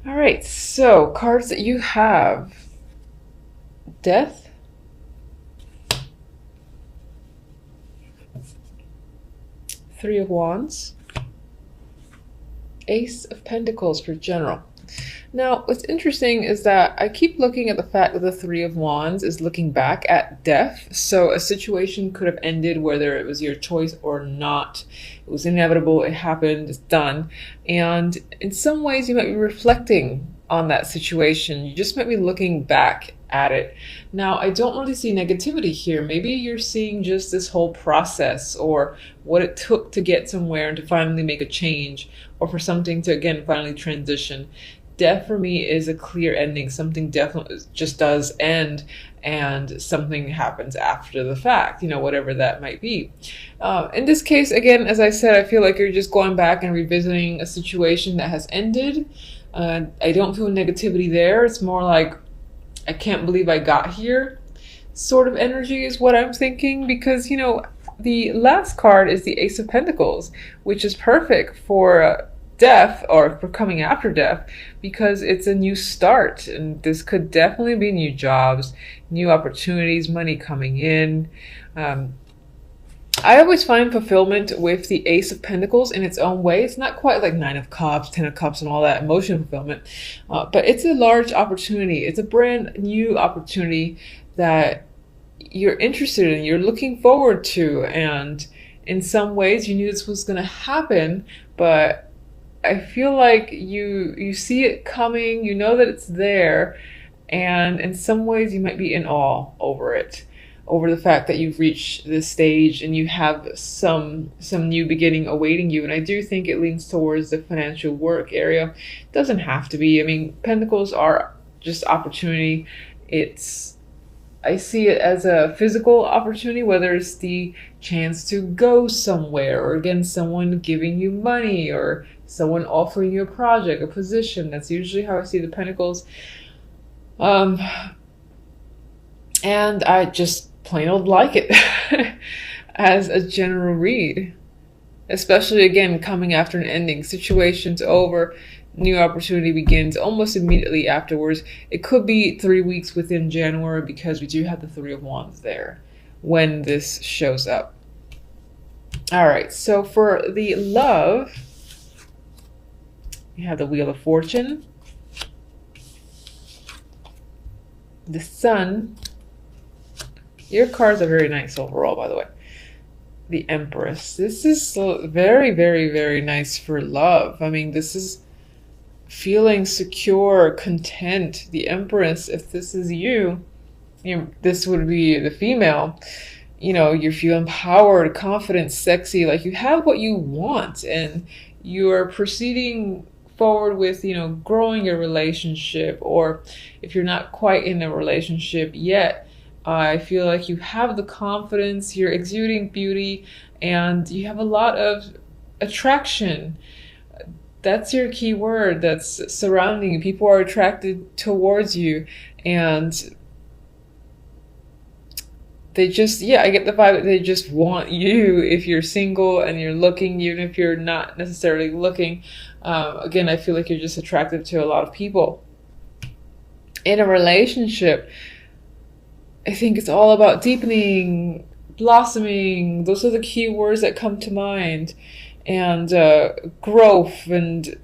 All right, so cards that you have: Death, Three of Wands, Ace of Pentacles for general. Now, what's interesting is that I keep looking at the fact that the Three of Wands is looking back at death. So a situation could have ended whether it was your choice or not. It was inevitable, it happened, it's done. And in some ways, you might be reflecting on that situation. You just might be looking back at it. Now, I don't really see negativity here. Maybe you're seeing just this whole process or what it took to get somewhere and to finally make a change, or for something to, again, finally transition. Death for me is a clear ending. Something definitely just does end, and something happens after the fact, whatever that might be. In this case, again, as I said, I feel like you're just going back and revisiting a situation that has ended. I don't feel negativity there. It's more like, I can't believe I got here sort of energy is what I'm thinking, because, the last card is the Ace of Pentacles, which is perfect for death, or for coming after death, because it's a new start, and this could definitely be new jobs, new opportunities, money coming in. I always find fulfillment with the Ace of Pentacles in its own way. It's not quite like Nine of Cups, Ten of Cups, and all that emotional fulfillment, but it's a large opportunity. It's a brand new opportunity that you're interested in, you're looking forward to, and in some ways you knew this was going to happen, but I feel like you see it coming, you know that it's there, and in some ways you might be in awe over it, over the fact that you've reached this stage and you have some new beginning awaiting you. And I do think it leans towards the financial work area. It doesn't have to be. I mean, pentacles are just opportunity. I see it as a physical opportunity, whether it's the chance to go somewhere, or again, someone giving you money, or someone offering you a project, a position. That's usually how I see the pentacles. And I just plain old like it as a general read, especially again coming after an ending. Situation's over, new opportunity begins almost immediately afterwards. It could be 3 weeks within January, because we do have the Three of Wands there when this shows up. All right, so for the love, we have the Wheel of Fortune, the Sun. Your cards are very nice overall, by the way. The Empress. This is very, very, very nice for love. I mean, this is feeling secure, content. The Empress, if this is you, this would be the female. You feel empowered, confident, sexy, like you have what you want, and you're proceeding forward with, growing your relationship, or if you're not quite in a relationship yet, I feel like you have the confidence, you're exuding beauty, and you have a lot of attraction. That's your key word that's surrounding you. People are attracted towards you, and they just, I get the vibe that they just want you if you're single and you're looking, even if you're not necessarily looking. Again, I feel like you're just attracted to a lot of people. In a relationship, I think it's all about deepening, blossoming. Those are the key words that come to mind. And growth. And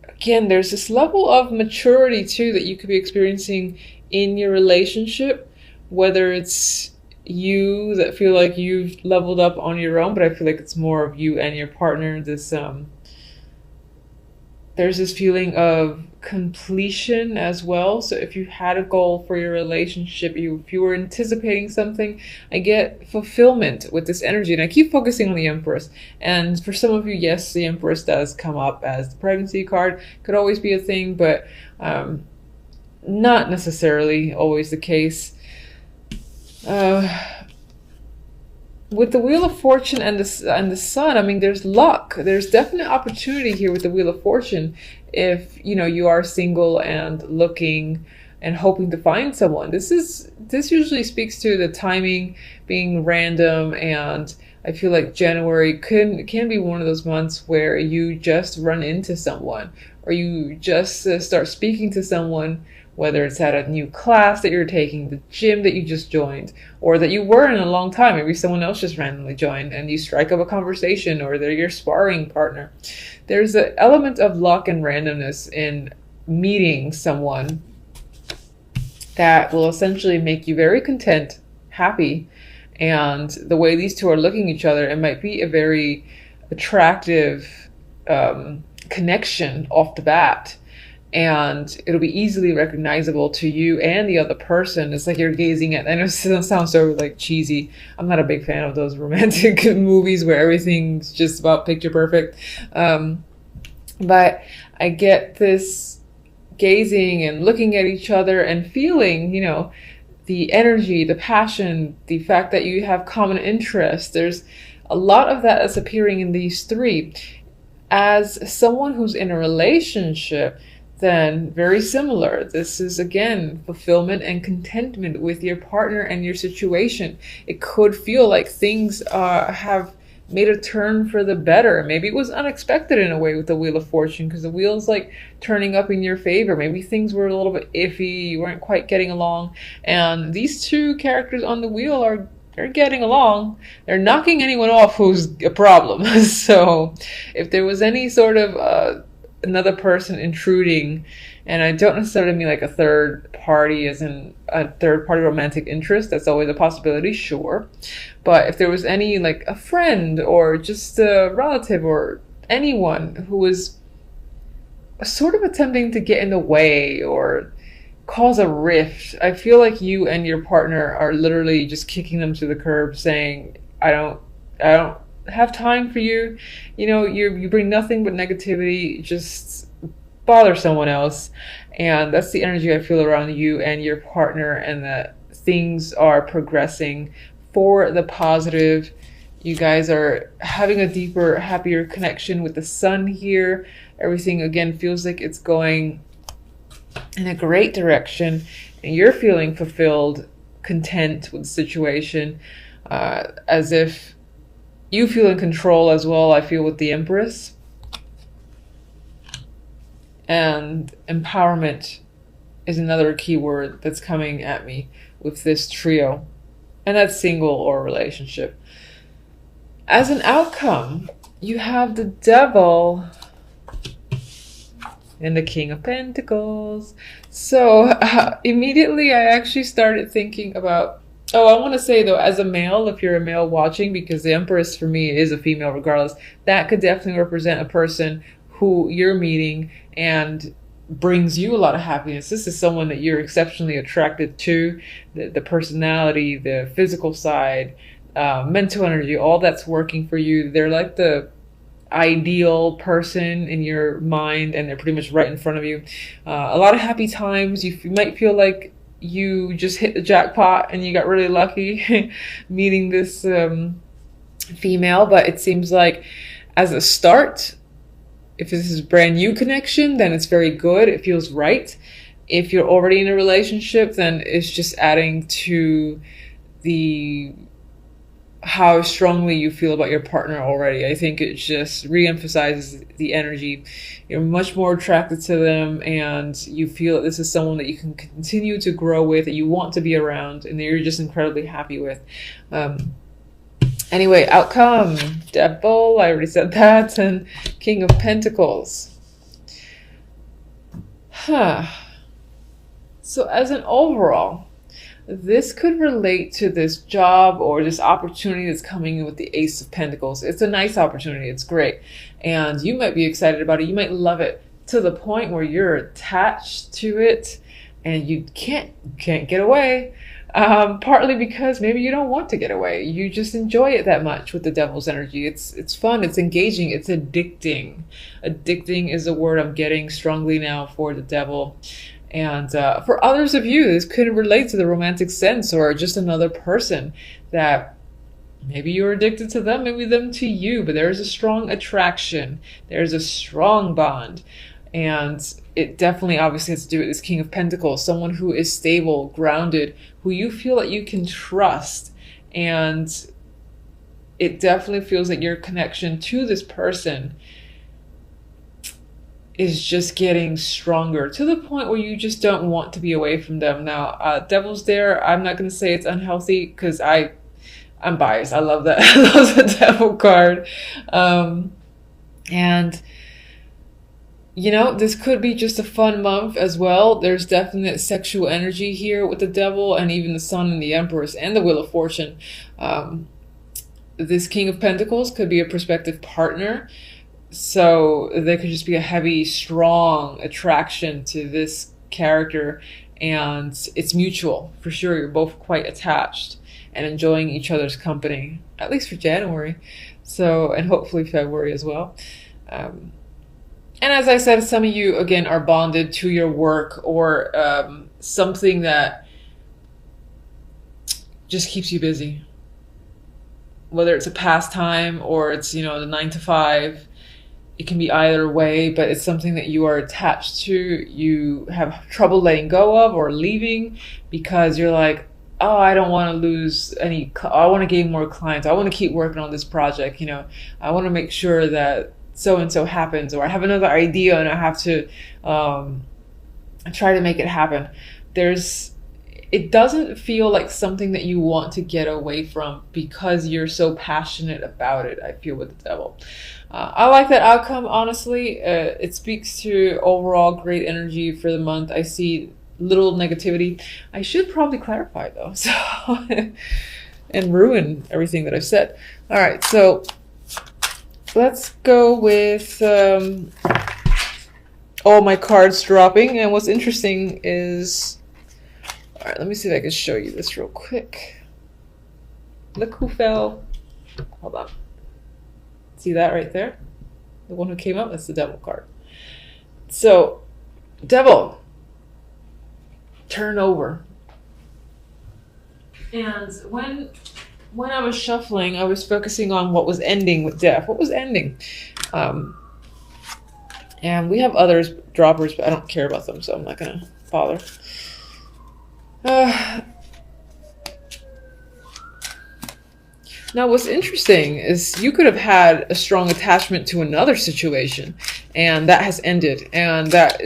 again, there's this level of maturity too that you could be experiencing in your relationship, whether it's you that feel like you've leveled up on your own, but I feel like it's more of you and your partner. There's this feeling of completion as well. So if you had a goal for your relationship, if you were anticipating something, I get fulfillment with this energy. And I keep focusing on the Empress. And for some of you, yes, the Empress does come up as the pregnancy card. Could always be a thing, but not necessarily always the case. With the Wheel of Fortune and the Sun, I mean, there's luck. There's definite opportunity here with the Wheel of Fortune. If you are single and looking and hoping to find someone, this usually speaks to the timing being random, and I feel like January can be one of those months where you just run into someone, or you just start speaking to someone, whether it's at a new class that you're taking, the gym that you just joined, or that you were in a long time. Maybe someone else just randomly joined and you strike up a conversation, or they're your sparring partner. There's an element of luck and randomness in meeting someone that will essentially make you very content, happy. And the way these two are looking at each other, it might be a very attractive connection off the bat. And it'll be easily recognizable to you and the other person. It's like you're gazing at, I know it sounds so like cheesy. I'm not a big fan of those romantic movies where everything's just about picture perfect. But I get this gazing and looking at each other and feeling, you know, the energy, the passion, the fact that you have common interests. There's a lot of that that's appearing in these three. As someone who's in a relationship, then very similar. This is again fulfillment and contentment with your partner and your situation. It could feel like things have made a turn for the better. Maybe it was unexpected in a way with the Wheel of Fortune, because the wheel's like turning up in your favor. Maybe things were a little bit iffy, you weren't quite getting along, and these two characters on the wheel they're getting along. They're knocking anyone off who's a problem. So if there was any sort of another person intruding, and I don't necessarily mean like a third party as in a third party romantic interest, that's always a possibility, sure. But if there was any like a friend or just a relative or anyone who was sort of attempting to get in the way or cause a rift, I feel like you and your partner are literally just kicking them to the curb, saying, I don't have time for you. You know, you bring nothing but negativity. Just bother someone else. And that's the energy I feel around you and your partner, and that things are progressing for the positive. You guys are having a deeper, happier connection with the sun here. Everything again feels like it's going in a great direction, and you're feeling fulfilled, content with the situation, as if you feel in control as well. I feel with the Empress. And empowerment is another key word that's coming at me with this trio. And that's single or relationship. As an outcome, you have the Devil and the King of Pentacles. So immediately I actually started thinking about, I want to say though, as a male, if you're a male watching, because the Empress for me is a female regardless, that could definitely represent a person who you're meeting and brings you a lot of happiness. This is someone that you're exceptionally attracted to. The personality, the physical side, mental energy, all that's working for you. They're like the ideal person in your mind, and they're pretty much right in front of you. A lot of happy times. You might feel like you just hit the jackpot and you got really lucky meeting this female, but it seems like as a start, if this is a brand new connection, then it's very good. It feels right. If you're already in a relationship, then it's just adding to how strongly you feel about your partner already. I think it just re-emphasizes the energy. You're much more attracted to them, and you feel that this is someone that you can continue to grow with, that you want to be around, and that you're just incredibly happy with. Anyway, outcome, Devil, I already said that, and King of Pentacles. So as an overall, this could relate to this job or this opportunity that's coming in with the Ace of Pentacles. It's a nice opportunity. It's great. And you might be excited about it. You might love it to the point where you're attached to it and you can't get away. Partly because maybe you don't want to get away. You just enjoy it that much with the Devil's energy. It's fun. It's engaging. It's addicting. Addicting is a word I'm getting strongly now for the Devil. And for others of you, this could relate to the romantic sense, or just another person that maybe you're addicted to them, maybe them to you, but there's a strong attraction. There's a strong bond. And it definitely obviously has to do with this King of Pentacles, someone who is stable, grounded, who you feel that you can trust. And it definitely feels like your connection to this person is just getting stronger to the point where you just don't want to be away from them. Now, Devil's there. I'm not going to say it's unhealthy because I'm biased. I love that. I love the Devil card. And you know, this could be just a fun month as well. There's definite sexual energy here with the Devil and even the Sun and the Empress and the Wheel of Fortune. This King of Pentacles could be a prospective partner. So there could just be a heavy, strong attraction to this character, and it's mutual for sure. You're both quite attached and enjoying each other's company, at least for January. So, and hopefully February as well. And as I said, some of you, again, are bonded to your work or something that just keeps you busy. Whether it's a pastime or it's, you know, the 9 to 5, it can be either way, but it's something that you are attached to, you have trouble letting go of or leaving because you're like, oh, I don't want to lose any, I want to gain more clients. I want to keep working on this project. You know, I want to make sure that so-and-so happens, or I have another idea and I have to try to make it happen. It doesn't feel like something that you want to get away from because you're so passionate about it, I feel, with the Devil. I like that outcome, honestly. It speaks to overall great energy for the month. I see little negativity. I should probably clarify though, so and ruin everything that I've said. All right, so let's go with all my cards dropping. And what's interesting is, all right, let me see if I can show you this real quick. Look who fell. Hold on. See that right there? The one who came up, that's the Devil card. So, Devil, turn over. And when I was shuffling, I was focusing on what was ending with Death. What was ending? And we have others, droppers, but I don't care about them, so I'm not going to bother. Now, what's interesting is you could have had a strong attachment to another situation, and that has ended. And that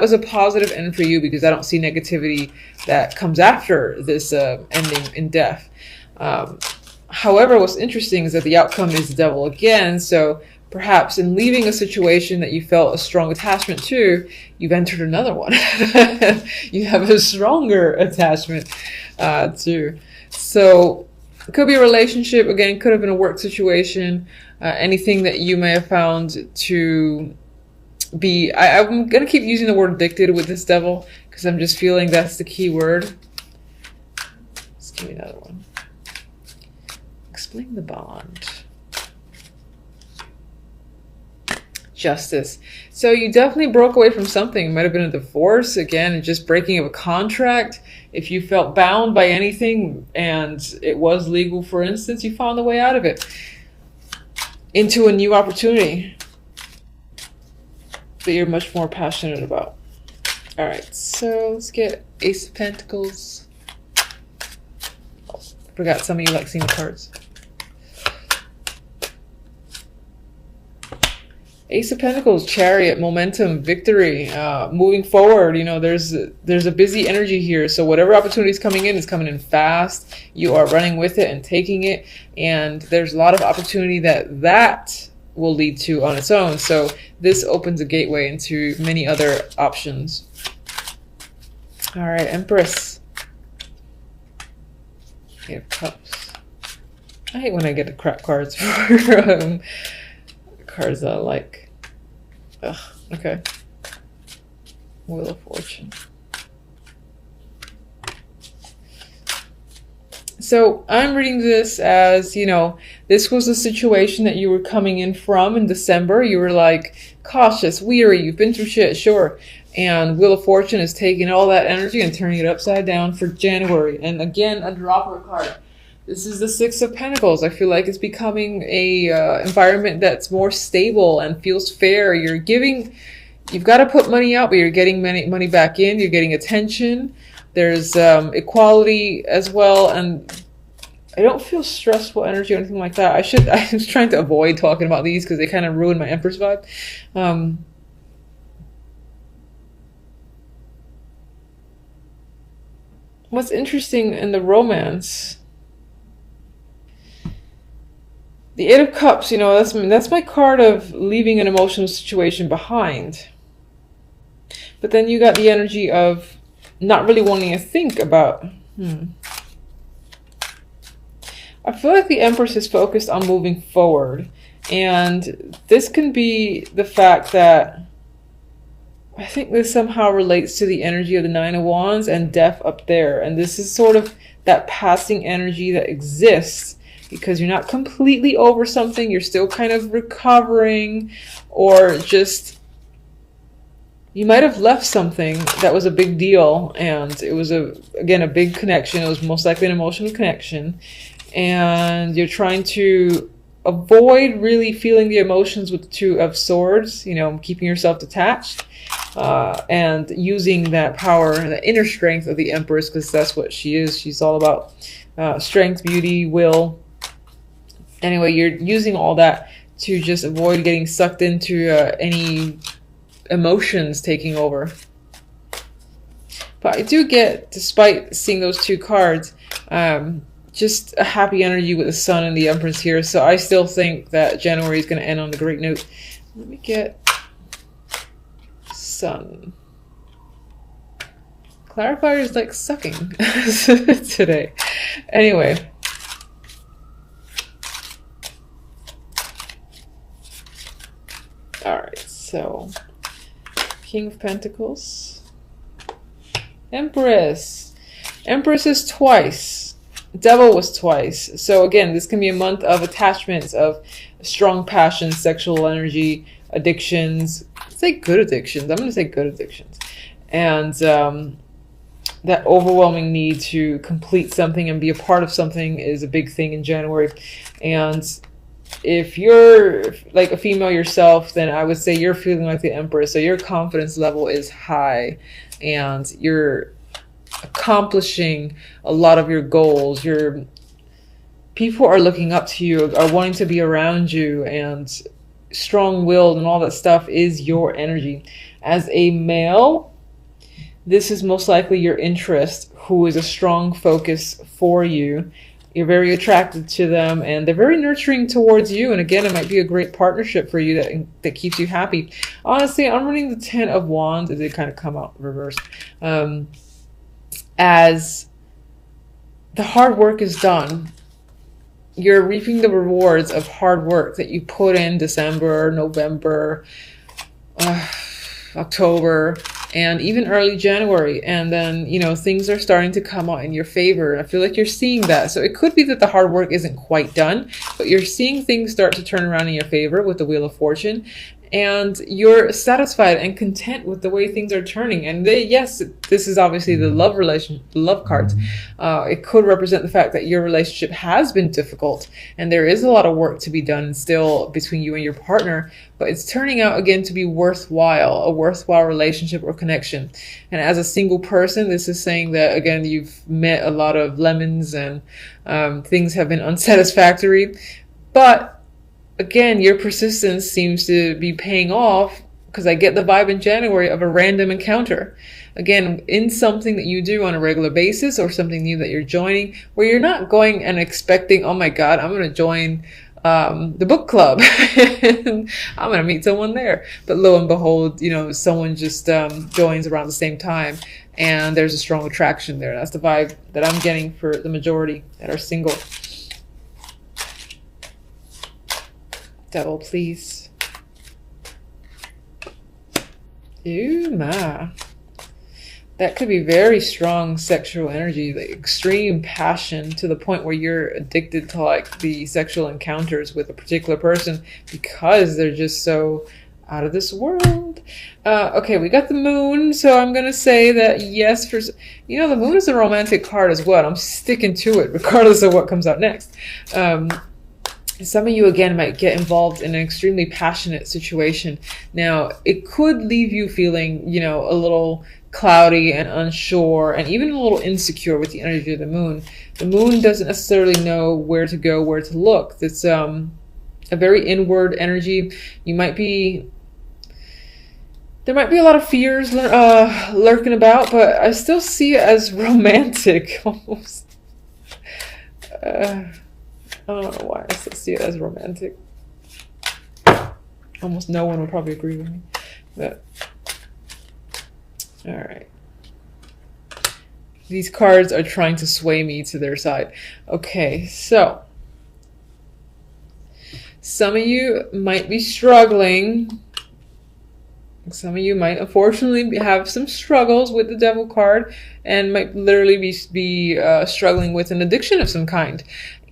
was a positive end for you because I don't see negativity that comes after this ending in Death. However, what's interesting is that the outcome is the Devil again. So perhaps in leaving a situation that you felt a strong attachment to, you've entered another one. You have a stronger attachment to. So it could be a relationship, again, could have been a work situation, anything that you may have found to be, I'm going to keep using the word addicted with this Devil because I'm just feeling that's the key word. Let's give me another one. Explain the bond. Justice. So you definitely broke away from something. It might have been a divorce, again, and just breaking of a contract. If you felt bound by anything and it was legal, for instance, you found a way out of it into a new opportunity that you're much more passionate about. All right, so let's get Ace of Pentacles. Oh, forgot some of you like seeing the cards. Ace of Pentacles, Chariot, momentum, victory, moving forward. You know, there's a busy energy here. So whatever opportunity is coming in fast. You are running with it and taking it. And there's a lot of opportunity that will lead to on its own. So this opens a gateway into many other options. All right, Empress. Eight of Cups. I hate when I get the crap cards for cards that I like. Ugh, okay. Wheel of Fortune. So I'm reading this as, you know, this was a situation that you were coming in from in December. You were like cautious, weary, you've been through shit, sure. And Wheel of Fortune is taking all that energy and turning it upside down for January. And again, a dropper card. This is the Six of Pentacles. I feel like it's becoming a environment that's more stable and feels fair. You've got to put money out, but you're getting money back in. You're getting attention. There's equality as well. And I don't feel stressful energy or anything like that. I was trying to avoid talking about these because they kind of ruin my Empress vibe. Um, what's interesting in the romance, the Eight of Cups, that's my card of leaving an emotional situation behind. But then you got the energy of not really wanting to think about, I feel like the Empress is focused on moving forward. And this can be the fact that I think this somehow relates to the energy of the Nine of Wands and death up there. And this is sort of that passing energy that exists because you're not completely over something. You're still kind of recovering, or just you might have left something that was a big deal. And it was, again, a big connection. It was most likely an emotional connection. And you're trying to avoid really feeling the emotions with the Two of Swords, keeping yourself detached. And using that power, the inner strength of the Empress, because that's what she is. She's all about strength, beauty, will. Anyway, you're using all that to just avoid getting sucked into any emotions taking over. But I do get, despite seeing those two cards, just a happy energy with the Sun and the Empress here. So I still think that January is going to end on a great note. Let me get Sun. Clarifier is like sucking today. Anyway. Alright, so King of Pentacles. Empress. Empress is twice. Devil was twice. So again, this can be a month of attachments, of strong passion, sexual energy, addictions. Say good addictions. I'm going to say good addictions. And that overwhelming need to complete something and be a part of something is a big thing in January. And if you're like a female yourself, then I would say you're feeling like the Empress. So your confidence level is high and you're accomplishing a lot of your goals. People are looking up to you, are wanting to be around you, and strong-willed and all that stuff is your energy. As a male, this is most likely your interest, who is a strong focus for you. You're very attracted to them and they're very nurturing towards you. And again, it might be a great partnership for you that keeps you happy. Honestly, I'm running the Ten of Wands. It did kind of come out reversed. As the hard work is done, you're reaping the rewards of hard work that you put in December, November, October, and even early January. And then, things are starting to come out in your favor. I feel like you're seeing that. So it could be that the hard work isn't quite done, but you're seeing things start to turn around in your favor with the Wheel of Fortune. And you're satisfied and content with the way things are turning. And yes, this is obviously the love relation, the love cards. It could represent the fact that your relationship has been difficult and there is a lot of work to be done still between you and your partner, but it's turning out again to be worthwhile, a worthwhile relationship or connection. And as a single person, this is saying that, again, you've met a lot of lemons and things have been unsatisfactory, but again, your persistence seems to be paying off, because I get the vibe in January of a random encounter. Again, in something that you do on a regular basis or something new that you're joining, where you're not going and expecting, oh my God, I'm going to join the book club. And I'm going to meet someone there. But lo and behold, someone just joins around the same time and there's a strong attraction there. That's the vibe that I'm getting for the majority that are single. Devil, please. Ooh, ma. That could be very strong sexual energy, like extreme passion to the point where you're addicted to like the sexual encounters with a particular person because they're just so out of this world. Okay, we got the Moon, so I'm gonna say that yes, the Moon is a romantic card as well. I'm sticking to it regardless of what comes out next. Some of you, again, might get involved in an extremely passionate situation. Now, it could leave you feeling, a little cloudy and unsure and even a little insecure with the energy of the moon. The moon doesn't necessarily know where to go, where to look. It's a very inward energy. There might be a lot of fears lurking about, but I still see it as romantic almost. I don't know why I still see it as romantic. Almost no one would probably agree with me. But all right. These cards are trying to sway me to their side. Okay, so some of you might be struggling. Some of you might unfortunately have some struggles with the Devil card and might literally be struggling with an addiction of some kind.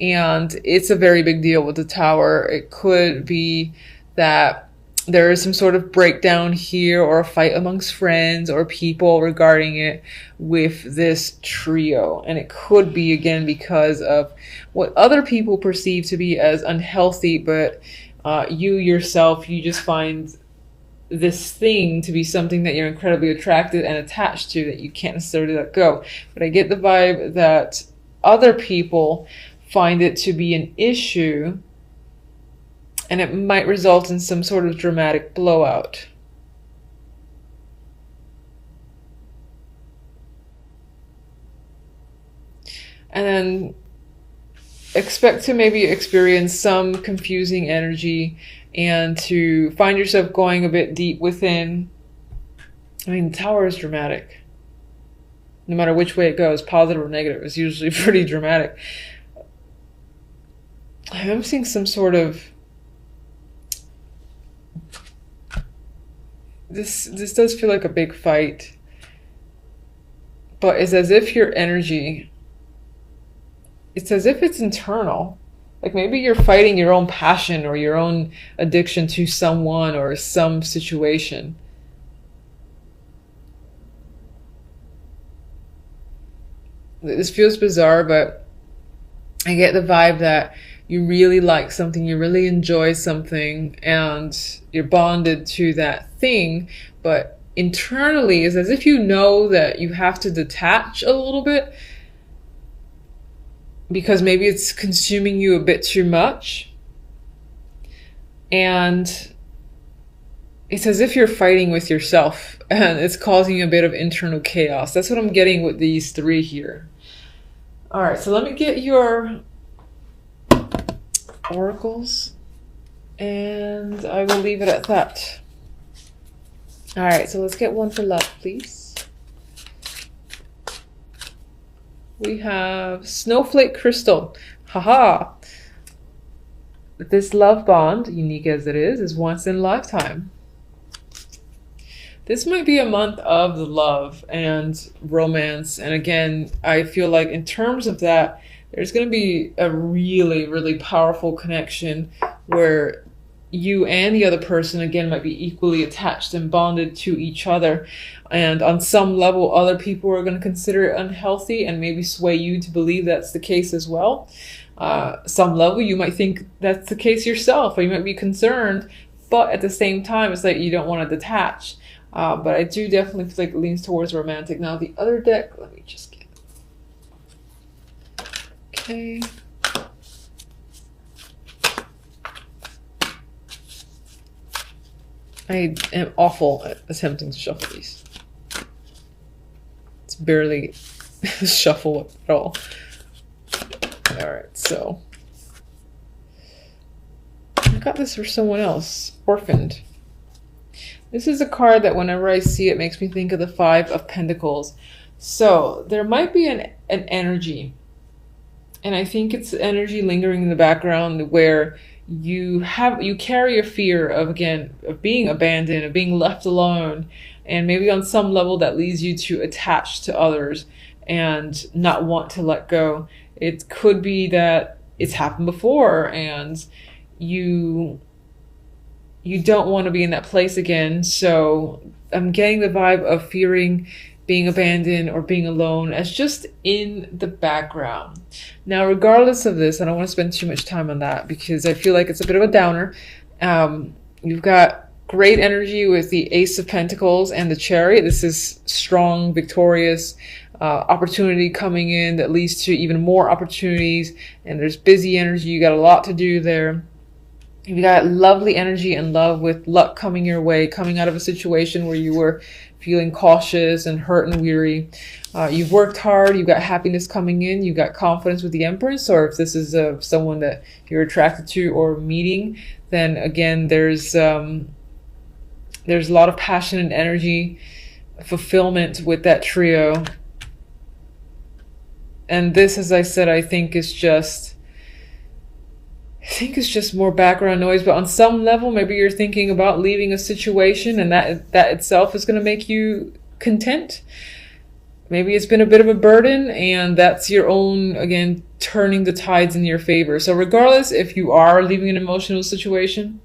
And it's a very big deal with the Tower. It could be that there is some sort of breakdown here or a fight amongst friends or people regarding it with this trio. And it could be, again, because of what other people perceive to be as unhealthy, but you yourself, you just find this thing to be something that you're incredibly attracted and attached to that you can't necessarily let go. But I get the vibe that other people find it to be an issue and it might result in some sort of dramatic blowout. And then expect to maybe experience some confusing energy and to find yourself going a bit deep within. I mean, the Tower is dramatic. No matter which way it goes, positive or negative, it's usually pretty dramatic. I'm seeing some sort of... This does feel like a big fight. But it's as if your energy... It's as if it's internal. Like maybe you're fighting your own passion or your own addiction to someone or some situation. This feels bizarre, but I get the vibe that you really like something, you really enjoy something, and you're bonded to that thing, but internally it's as if you know that you have to detach a little bit because maybe it's consuming you a bit too much. And it's as if you're fighting with yourself and it's causing a bit of internal chaos. That's what I'm getting with these three here. All right, so let me get your oracles and I will leave it at that. All right, so let's get one for love, please. We have Snowflake Crystal. Haha. This love bond, unique as it is once in a lifetime. This might be a month of the love and romance. And again, I feel like in terms of that, there's going to be a really, really powerful connection where you and the other person, again, might be equally attached and bonded to each other. And on some level, other people are going to consider it unhealthy and maybe sway you to believe that's the case as well. Some level, you might think that's the case yourself, or you might be concerned, but at the same time, it's like you don't want to detach. But I do definitely feel like it leans towards romantic. Now, the other deck, let me just get... Okay. I am awful at attempting to shuffle these. It's barely shuffle at all. Alright, so I got this for someone else. Orphaned. This is a card that whenever I see it makes me think of the Five of Pentacles. So there might be an energy, and I think it's energy lingering in the background where you carry a fear of, again, of being abandoned, of being left alone, and maybe on some level that leads you to attach to others and not want to let go. It could be that it's happened before and you don't want to be in that place again. So I'm getting the vibe of fearing being abandoned or being alone as just in the background. Now, regardless of this, I don't want to spend too much time on that because I feel like it's a bit of a downer. You've got great energy with the Ace of Pentacles and the Chariot. This is strong, victorious opportunity coming in that leads to even more opportunities. And there's busy energy. You got a lot to do there. You got lovely energy and love with luck coming your way, coming out of a situation where you were feeling cautious and hurt and weary. You've worked hard. You've got happiness coming in. You've got confidence with the Empress, or if this is someone that you're attracted to or meeting, then again, there's a lot of passion and energy, fulfillment with that trio. And this, as I said, I think is just more background noise, but on some level, maybe you're thinking about leaving a situation and that itself is going to make you content. Maybe it's been a bit of a burden and that's your own, again, turning the tides in your favor. So regardless if you are leaving an emotional situation,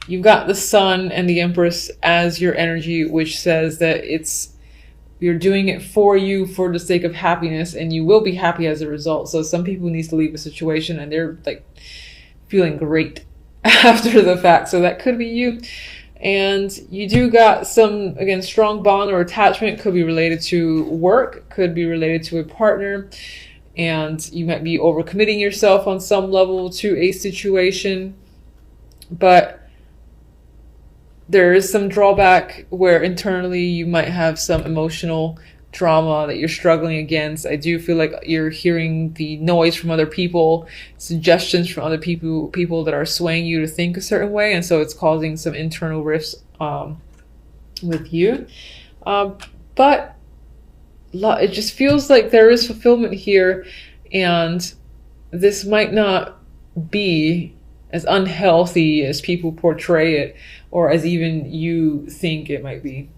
you've got the Sun and the Empress as your energy, which says that you're doing it for you for the sake of happiness, and you will be happy as a result. So some people need to leave a situation and they're like feeling great after the fact. So that could be you. And you do got some, again, strong bond or attachment. Could be related to work, could be related to a partner. And you might be overcommitting yourself on some level to a situation. But there is some drawback where internally you might have some emotional drama that you're struggling against. I do feel like you're hearing the noise from other people, suggestions from other people that are swaying you to think a certain way. And so it's causing some internal rifts with you. But it just feels like there is fulfillment here. And this might not be as unhealthy as people portray it, or as even you think it might be.